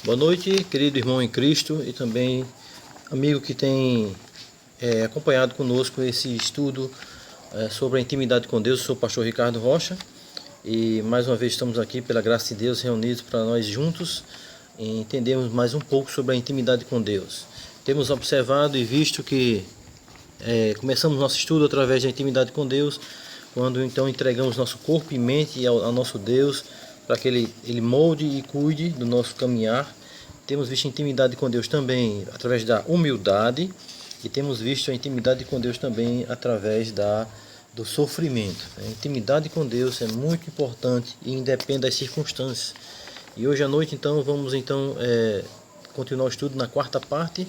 Boa noite, querido irmão em Cristo e também amigo que tem acompanhado conosco esse estudo sobre a intimidade com Deus. Eu sou o pastor Ricardo Rocha e mais uma vez estamos aqui pela graça de Deus reunidos para nós juntos entendermos mais um pouco sobre a intimidade com Deus. Temos observado e visto que começamos nosso estudo através da intimidade com Deus, quando então entregamos nosso corpo e mente ao nosso Deus, para que Ele molde e cuide do nosso caminhar. Temos visto a intimidade com Deus também através da humildade, e temos visto a intimidade com Deus também através do sofrimento. A intimidade com Deus é muito importante e independe das circunstâncias. E hoje à noite então vamos continuar o estudo na quarta parte,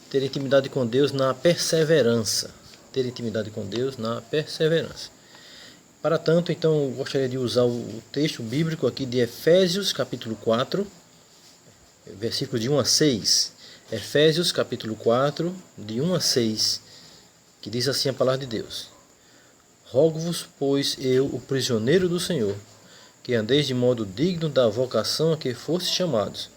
ter intimidade com Deus na perseverança. Ter intimidade com Deus na perseverança. Para tanto, então, eu gostaria de usar o texto bíblico aqui de Efésios, capítulo 4, versículos de 1 a 6. Efésios, capítulo 4, de 1 a 6, que diz assim a palavra de Deus. Rogo-vos, pois, eu, o prisioneiro do Senhor, que andeis de modo digno da vocação a que fostes chamados,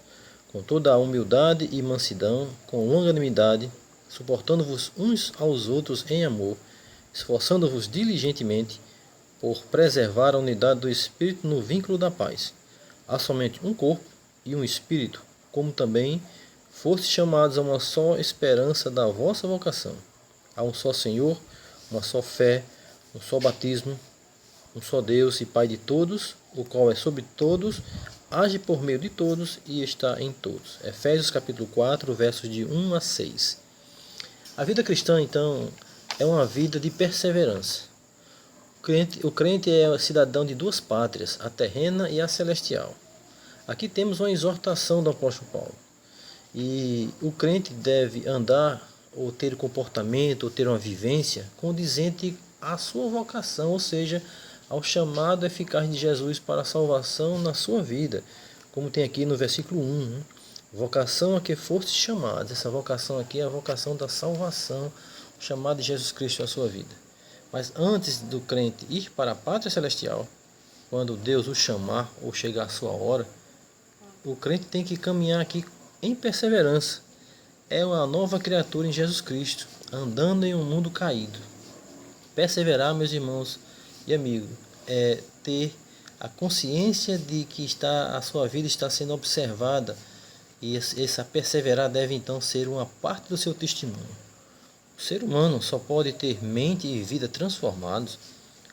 com toda a humildade e mansidão, com longanimidade, suportando-vos uns aos outros em amor, esforçando-vos diligentemente por preservar a unidade do Espírito no vínculo da paz. Há somente um corpo e um Espírito, como também fostes chamados a uma só esperança da vossa vocação. Há um só Senhor, uma só fé, um só batismo, um só Deus e Pai de todos, o qual é sobre todos, age por meio de todos e está em todos. Efésios capítulo 4, versos de 1 a 6. A vida cristã, então, é uma vida de perseverança. O crente é cidadão de duas pátrias, a terrena e a celestial. Aqui temos uma exortação do apóstolo Paulo. E o crente deve andar, ou ter comportamento, ou ter uma vivência condizente à sua vocação, ou seja, ao chamado eficaz de Jesus para a salvação na sua vida. Como tem aqui no versículo 1, vocação a que foste chamados. Essa vocação aqui é a vocação da salvação, o chamado de Jesus Cristo à sua vida. Mas antes do crente ir para a pátria celestial, quando Deus o chamar ou chegar a sua hora, o crente tem que caminhar aqui em perseverança. É uma nova criatura em Jesus Cristo, andando em um mundo caído. Perseverar, meus irmãos e amigos, é ter a consciência de que a sua vida está sendo observada, e essa perseverar deve então ser uma parte do seu testemunho. O ser humano só pode ter mente e vida transformados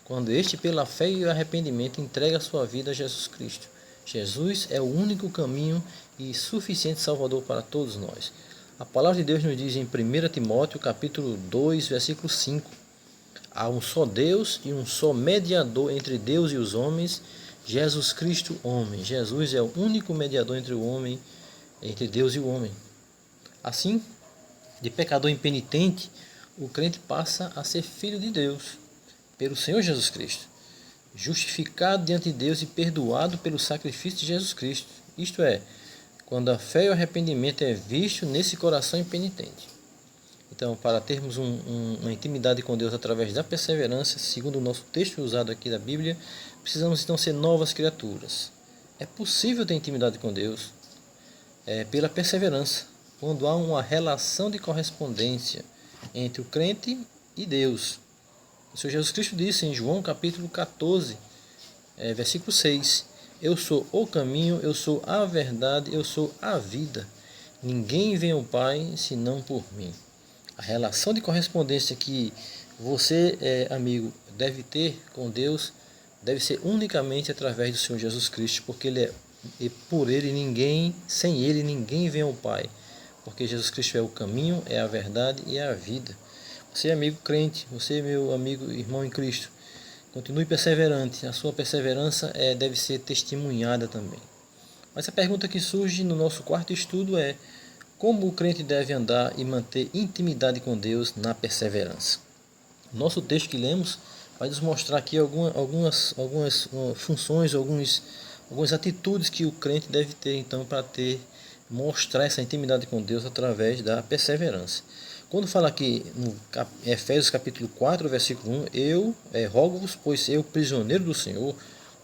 quando este, pela fé e o arrependimento, entrega a sua vida a Jesus Cristo. Jesus é o único caminho e suficiente Salvador para todos nós. A palavra de Deus nos diz em 1 Timóteo, capítulo 2, versículo 5. Há um só Deus e um só mediador entre Deus e os homens, Jesus Cristo, homem. Jesus é o único mediador entre Deus e o homem. Assim, de pecador impenitente, o crente passa a ser filho de Deus, pelo Senhor Jesus Cristo, justificado diante de Deus e perdoado pelo sacrifício de Jesus Cristo. Isto é, quando a fé e o arrependimento é visto nesse coração impenitente. Então, para termos uma intimidade com Deus através da perseverança, segundo o nosso texto usado aqui da Bíblia, precisamos então ser novas criaturas. É possível ter intimidade com Deus pela perseverança, quando há uma relação de correspondência entre o crente e Deus. O Senhor Jesus Cristo disse em João capítulo 14, versículo 6, eu sou o caminho, eu sou a verdade, eu sou a vida. Ninguém vem ao Pai senão por mim. A relação de correspondência que você, amigo, deve ter com Deus deve ser unicamente através do Senhor Jesus Cristo, porque por Ele sem Ele ninguém vem ao Pai. Porque Jesus Cristo é o caminho, é a verdade e é a vida. Você, amigo crente, você, meu amigo irmão em Cristo, continue perseverante. A sua perseverança deve ser testemunhada também. Mas a pergunta que surge no nosso quarto estudo é: como o crente deve andar e manter intimidade com Deus na perseverança? Nosso texto que lemos vai nos mostrar aqui algumas funções, algumas atitudes que o crente deve ter então para mostrar essa intimidade com Deus através da perseverança. Quando fala aqui no Efésios capítulo 4, versículo 1, eu rogo-vos, pois eu, prisioneiro do Senhor,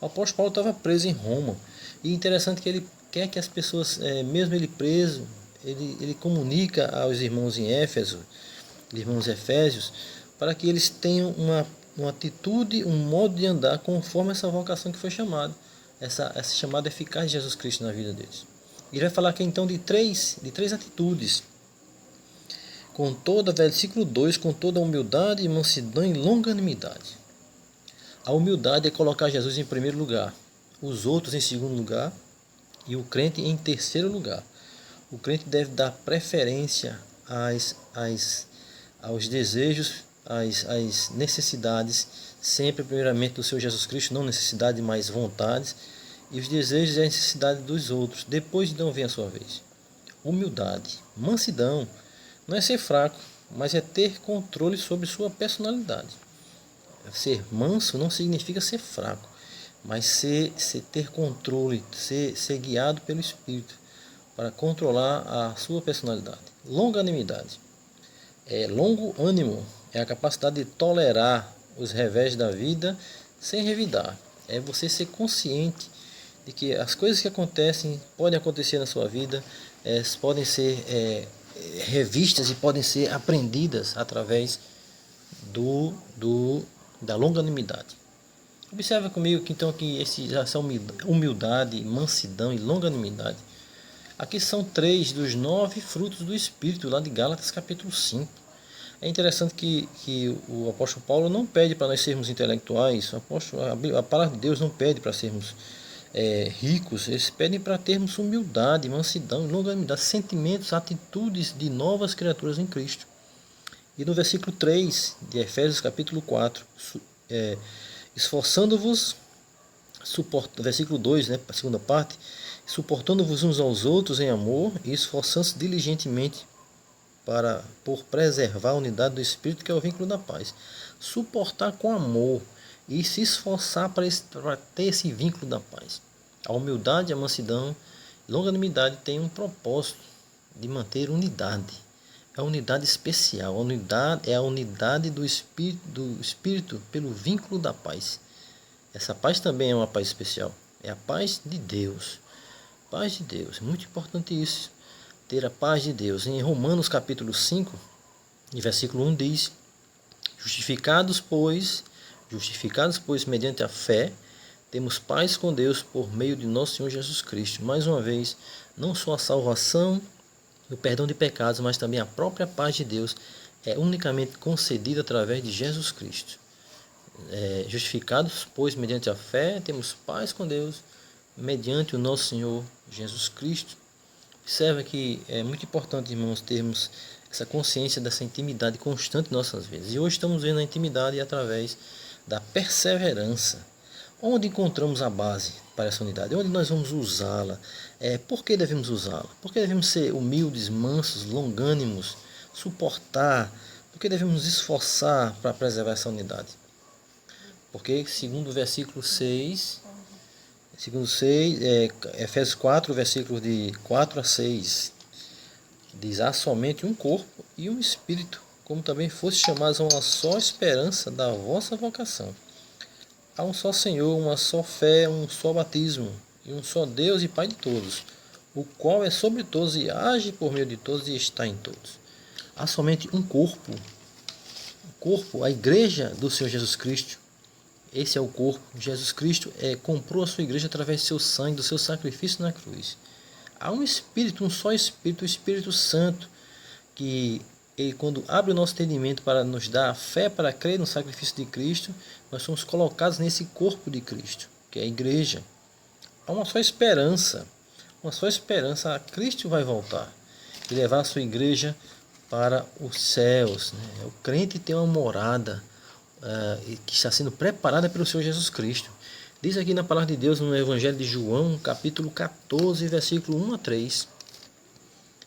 o apóstolo Paulo estava preso em Roma. E interessante que ele quer que as pessoas, mesmo ele preso, ele comunica aos irmãos em Éfeso, irmãos efésios, para que eles tenham uma atitude, um modo de andar conforme essa vocação que foi chamada, essa chamada eficaz de Jesus Cristo na vida deles. Ele vai falar aqui então de três atitudes, versículo 2, com toda humildade, mansidão e longanimidade. A humildade é colocar Jesus em primeiro lugar, os outros em segundo lugar e o crente em terceiro lugar. O crente deve dar preferência aos desejos, às necessidades, sempre primeiramente do seu Jesus Cristo, não necessidade, mas vontades, e os desejos e a necessidade dos outros. Depois então vem a sua vez. Humildade, mansidão, não é ser fraco, mas é ter controle sobre sua personalidade. Ser manso não significa ser fraco, mas ter controle, ser guiado pelo Espírito para controlar a sua personalidade. Longanimidade. Longo ânimo é a capacidade de tolerar os revés da vida sem revidar. É você ser consciente de que as coisas que podem acontecer na sua vida, podem ser revistas e podem ser aprendidas através da longanimidade. Observa comigo que então essa humildade, mansidão e longanimidade, aqui são 3 dos 9 frutos do Espírito, lá de Gálatas capítulo 5. É interessante que o apóstolo Paulo não pede para nós sermos intelectuais, a palavra de Deus não pede para sermos ricos, eles pedem para termos humildade, mansidão e longanimidade, sentimentos, atitudes de novas criaturas em Cristo. E no versículo 3 de Efésios capítulo 4, esforçando-vos, versículo 2, a segunda parte, suportando-vos uns aos outros em amor e esforçando-se diligentemente por preservar a unidade do Espírito, que é o vínculo da paz. Suportar com amor e se esforçar para ter esse vínculo da paz. A humildade, a mansidão e longanimidade têm um propósito de manter unidade. É a unidade especial, é a unidade do Espírito pelo vínculo da paz. Essa paz também é uma paz especial, é a paz de Deus. Paz de Deus, é muito importante isso, ter a paz de Deus. Em Romanos capítulo 5, versículo 1 diz: Justificados, pois, mediante a fé, temos paz com Deus por meio de nosso Senhor Jesus Cristo. Mais uma vez, não só a salvação e o perdão de pecados, mas também a própria paz de Deus é unicamente concedida através de Jesus Cristo. Justificados, pois, mediante a fé, temos paz com Deus, mediante o nosso Senhor Jesus Cristo. Observa que é muito importante, irmãos, termos essa consciência dessa intimidade constante em nossas vidas. E hoje estamos vendo a intimidade através da perseverança. Onde encontramos a base para essa unidade? Onde nós vamos usá-la? Por que devemos usá-la? Por que devemos ser humildes, mansos, longânimos, suportar? Por que devemos nos esforçar para preservar essa unidade? Porque, segundo o versículo 6, Efésios 4, versículos de 4 a 6, diz: há somente um corpo e um espírito, como também foste chamados a uma só esperança da vossa vocação. Há um só Senhor, uma só fé, um só batismo, e um só Deus e Pai de todos, o qual é sobre todos e age por meio de todos e está em todos. Há somente um corpo, a igreja do Senhor Jesus Cristo. Esse é o corpo. Jesus Cristo comprou a sua igreja através do seu sangue, do seu sacrifício na cruz. Há um Espírito, um só Espírito, o Espírito Santo, que quando abre o nosso entendimento para nos dar a fé para crer no sacrifício de Cristo, nós somos colocados nesse corpo de Cristo, que é a igreja. Há uma só esperança, a Cristo vai voltar e levar a sua igreja para os céus. O crente tem uma morada que está sendo preparada pelo Senhor Jesus Cristo. Diz aqui na palavra de Deus, no Evangelho de João, capítulo 14, versículo 1 a 3.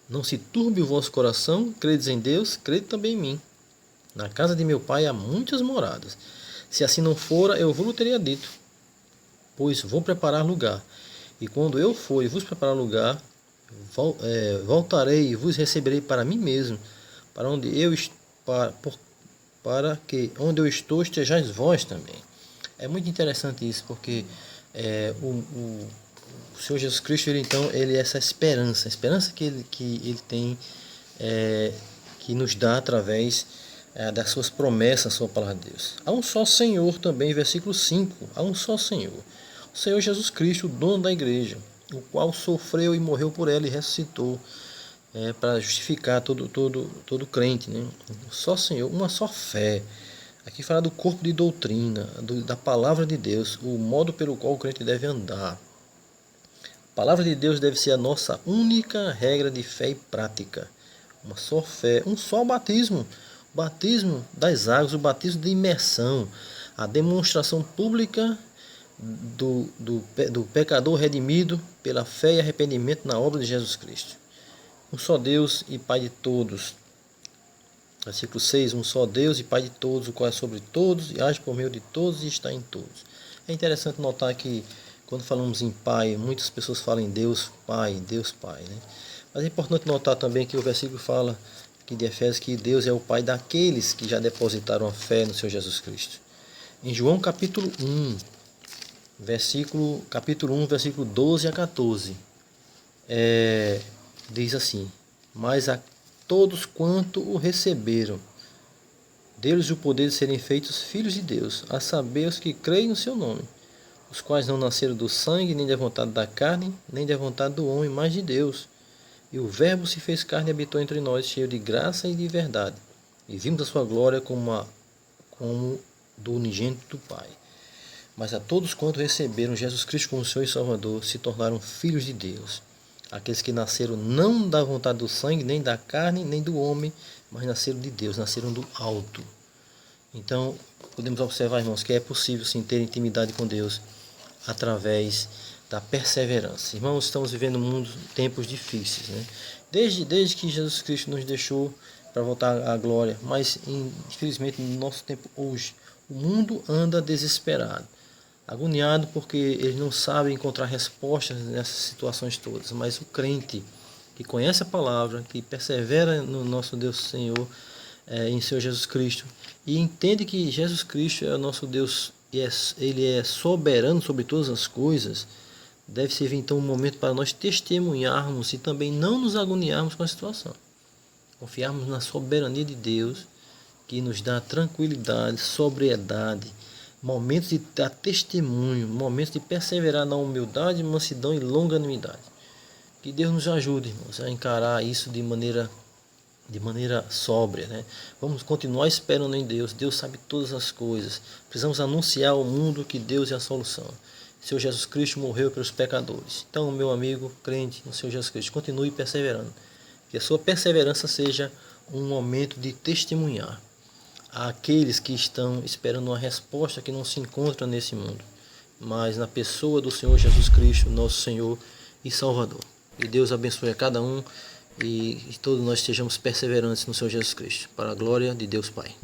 Não se turbe o vosso coração, credes em Deus, crede também em mim. Na casa de meu pai há muitas moradas. Se assim não fora, eu vos teria dito, pois vou preparar lugar. E quando eu for e vos preparar lugar, voltarei e vos receberei para mim mesmo, para que onde eu estou estejais vós também. É muito interessante isso, porque o O Senhor Jesus Cristo, ele é essa esperança, a esperança que ele tem, que nos dá através das suas promessas, a sua palavra de Deus. Há um só Senhor também, versículo 5, há um só Senhor. O Senhor Jesus Cristo, o dono da igreja, o qual sofreu e morreu por ela e ressuscitou, para justificar todo crente, né? Um só Senhor, uma só fé. Aqui fala do corpo de doutrina, da palavra de Deus, o modo pelo qual o crente deve andar. A palavra de Deus deve ser a nossa única regra de fé e prática. Uma só fé, um só batismo. O batismo das águas, o batismo de imersão, a demonstração pública do pecador redimido pela fé e arrependimento na obra de Jesus Cristo. Um só Deus e Pai de todos. Versículo 6, um só Deus e Pai de todos, o qual é sobre todos e age por meio de todos e está em todos. É interessante notar que quando falamos em Pai, muitas pessoas falam em Deus Pai, né? Mas é importante notar também que o versículo fala aqui de Efésios que Deus é o Pai daqueles que já depositaram a fé no Senhor Jesus Cristo. Em João capítulo 1, versículo 12 a 14, diz assim: mas a todos quanto o receberam, deu-lhes o poder de serem feitos filhos de Deus, a saber os que creem no seu nome, os quais não nasceram do sangue, nem da vontade da carne, nem da vontade do homem, mas de Deus. E o Verbo se fez carne e habitou entre nós, cheio de graça e de verdade. E vimos a sua glória como do unigênito do Pai. Mas a todos quanto receberam Jesus Cristo como Senhor e Salvador, se tornaram filhos de Deus. Aqueles que nasceram não da vontade do sangue, nem da carne, nem do homem, mas nasceram de Deus, nasceram do alto. Então, podemos observar, irmãos, que é possível sim ter intimidade com Deus através da perseverança. Irmãos, estamos vivendo tempos difíceis, né? Desde que Jesus Cristo nos deixou para voltar à glória, mas infelizmente no nosso tempo hoje, o mundo anda desesperado, agoniado porque eles não sabem encontrar respostas nessas situações todas. Mas o crente que conhece a palavra, que persevera no nosso Deus Senhor, em Senhor Jesus Cristo, e entende que Jesus Cristo é o nosso Deus e Ele é soberano sobre todas as coisas, deve servir então um momento para nós testemunharmos e também não nos agoniarmos com a situação. Confiarmos na soberania de Deus, que nos dá tranquilidade, sobriedade, momentos de dar testemunho, momentos de perseverar na humildade, mansidão e longanimidade. Que Deus nos ajude, irmãos, a encarar isso de maneira sóbria, né? Vamos continuar esperando em Deus. Deus sabe todas as coisas. Precisamos anunciar ao mundo que Deus é a solução. O Senhor Jesus Cristo morreu pelos pecadores. Então, meu amigo crente no Senhor Jesus Cristo, continue perseverando. Que a sua perseverança seja um momento de testemunhar àqueles que estão esperando uma resposta que não se encontra nesse mundo, mas na pessoa do Senhor Jesus Cristo, nosso Senhor e Salvador. E Deus abençoe a cada um e todos nós sejamos perseverantes no Senhor Jesus Cristo, para a glória de Deus Pai.